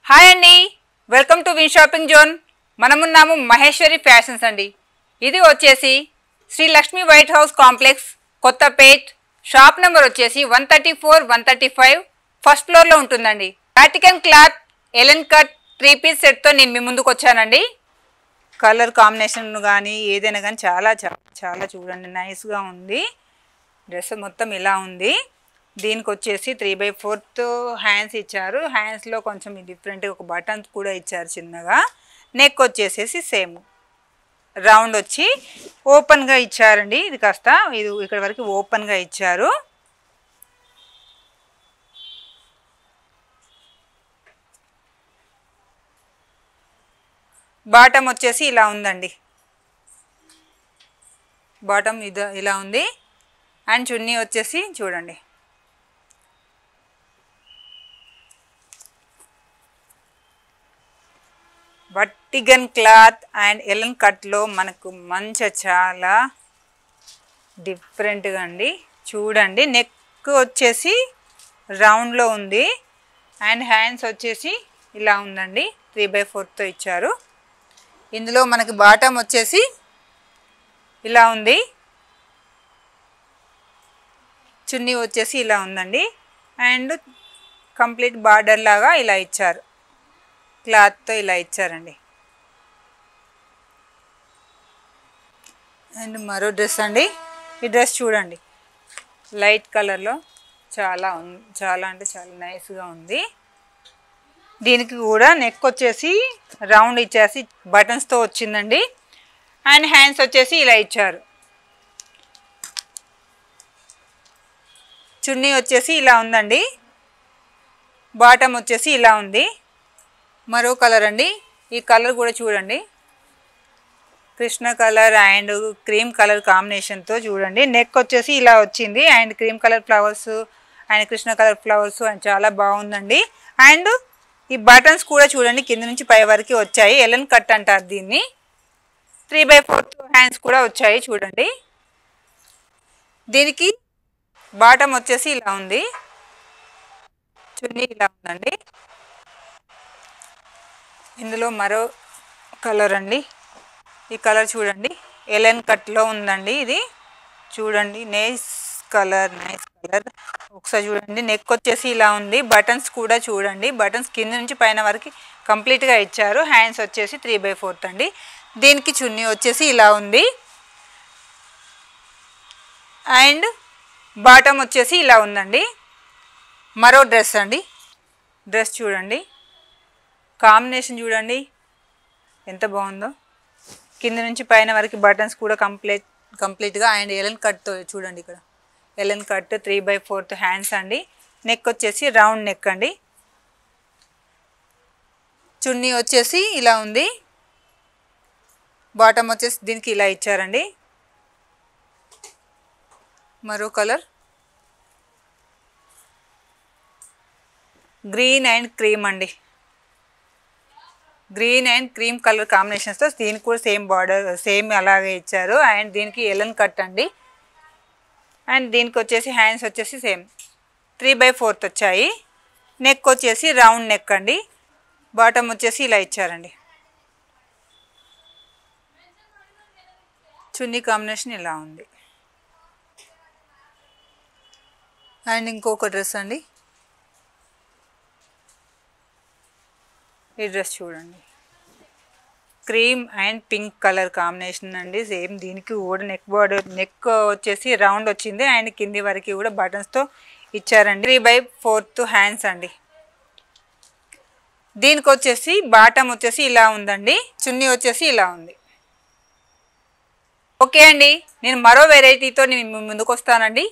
Hi అండి, welcome to win shopping zone. మనమున్నాము Maheshwari fashions అండి. ఇది వచ్చేసి Sri Lakshmi white house complex, Kothapet. Shop number వచ్చేసి 134, 135 ఫస్ట్ ఫ్లోర్లో ఉంటుందండి. వాటికన్ క్లాత్ ఎలెన్ కట్ 3 పీస్ సెట్తో నేను మీ ముందుకు వచ్చానండి. కలర్ కాంబినేషన్ కానీ ఏదైనా కానీ చాలా చాలా చాలా చూడండి నైస్గా ఉంది. డ్రెస్ మొత్తం ఇలా ఉంది. దీనికి వచ్చేసి 3/4 హ్యాండ్స్ ఇచ్చారు. హ్యాండ్స్లో కొంచెం డిఫరెంట్గా ఒక బటన్స్ కూడా ఇచ్చారు చిన్నగా. నెక్ వచ్చేసేసి సేమ్ రౌండ్ వచ్చి ఓపెన్గా ఇచ్చారండి. ఇది కాస్త ఇది ఇక్కడ వరకు ఓపెన్గా ఇచ్చారు. బాటమ్ వచ్చేసి ఇలా ఉందండి. బాటమ్ ఇలా ఉంది. అండ్ చున్నీ వచ్చేసి చూడండి వర్టిగన్ క్లాత్ అండ్ ఎలెన్ కట్లో మనకు మంచి చాలా డిఫరెంట్గా అండి. చూడండి నెక్ వచ్చేసి రౌండ్లో ఉంది. అండ్ హ్యాండ్స్ వచ్చేసి ఇలా ఉందండి. 3/4తో ఇచ్చారు. ఇందులో మనకి బాటమ్ వచ్చేసి ఇలా ఉంది. చున్నీ వచ్చేసి ఇలా ఉందండి. అండ్ కంప్లీట్ బార్డర్ లాగా ఇలా ఇచ్చారు. క్లాత్తో ఇలా ఇచ్చారండి. అండ్ మరో డ్రెస్ అండి. ఈ డ్రెస్ చూడండి లైట్ కలర్లో చాలా అంటే చాలా నైస్గా ఉంది. దీనికి కూడా నెక్ వచ్చేసి రౌండ్ ఇచ్చేసి బటన్స్తో వచ్చిందండి. అండ్ హ్యాండ్స్ వచ్చేసి ఇలా ఇచ్చారు. చున్నీ వచ్చేసి ఇలా ఉందండి. బాటమ్ వచ్చేసి ఇలా ఉంది. మరో కలర్ అండి. ఈ కలర్ కూడా చూడండి Krishna colour and cream colour కాంబినేషన్తో చూడండి. నెక్ వచ్చేసి ఇలా వచ్చింది. And cream colour flowers and Krishna colour flowers and చాలా బాగుందండి. అండ్ ఈ బటన్స్ కూడా చూడండి కింద నుంచి పై వరకు వచ్చాయి. ఎలెన్ కట్ అంటారు దీన్ని. 3/4 హ్యాండ్స్ కూడా వచ్చాయి చూడండి. దీనికి బాటమ్ వచ్చేసి ఇలా ఉంది. చున్నీ ఇలా ఉందండి. ఇందులో మరో కలర్ అండి. ఈ కలర్ చూడండి ఎలెన్ కట్లో ఉందండి. ఇది చూడండి నైస్ కలర్. ఒకసారి చూడండి నెక్ వచ్చేసి ఇలా ఉంది. బటన్స్ కూడా చూడండి బటన్స్ కింద నుంచి పైన వరకు కంప్లీట్గా ఇచ్చారు. హ్యాండ్స్ వచ్చేసి 3/4 అండి. దీనికి చున్నీ వచ్చేసి ఇలా ఉంది. అండ్ బాటమ్ వచ్చేసి ఇలా ఉందండి. మరో డ్రెస్ అండి. డ్రెస్ చూడండి కాంబినేషన్ చూడండి ఎంత బాగుందో. కింద నుంచి పైన వరకు బటన్స్ కూడా కంప్లీట్గా అండ్ ఎలెన్ కట్తో చూడండి. ఇక్కడ ఎలెన్ కట్ 3/4 హ్యాండ్స్ అండి. నెక్ వచ్చేసి రౌండ్ నెక్ అండి. చున్నీ వచ్చేసి ఇలా ఉంది. బాటమ్ వచ్చేసి దీనికి ఇలా ఇచ్చారండి. మరో కలర్ గ్రీన్ అండ్ క్రీమ్ అండి. గ్రీన్ అండ్ క్రీమ్ కలర్ కాంబినేషన్స్తో దీనికి కూడా సేమ్ బార్డర్ సేమ్ అలాగే ఇచ్చారు. అండ్ దీనికి ఎలెన్ కట్ అండి. అండ్ దీనికి వచ్చేసి హ్యాండ్స్ వచ్చేసి సేమ్ 3/4 వచ్చాయి. నెక్ వచ్చేసి రౌండ్ నెక్ అండి. బాటమ్ వచ్చేసి ఇలా ఇచ్చారండి. చున్నీ కాంబినేషన్ ఇలా ఉంది. అండ్ ఇంకొక డ్రెస్ అండి. ఈ డ్రెస్ చూడండి cream and pink colour combination అండి. సేమ్ దీనికి కూడా నెక్ వచ్చేసి రౌండ్ వచ్చింది. అండ్ కింది వరకు కూడా బటన్స్తో ఇచ్చారండి. 3/4 హ్యాండ్స్ అండి. దీనికి వచ్చేసి బాటమ్ వచ్చేసి ఇలా ఉందండి. చున్నీ వచ్చేసి ఇలా ఉంది. ఓకే అండి, నేను మరో వెరైటీతో నేను ముందుకు వస్తానండి.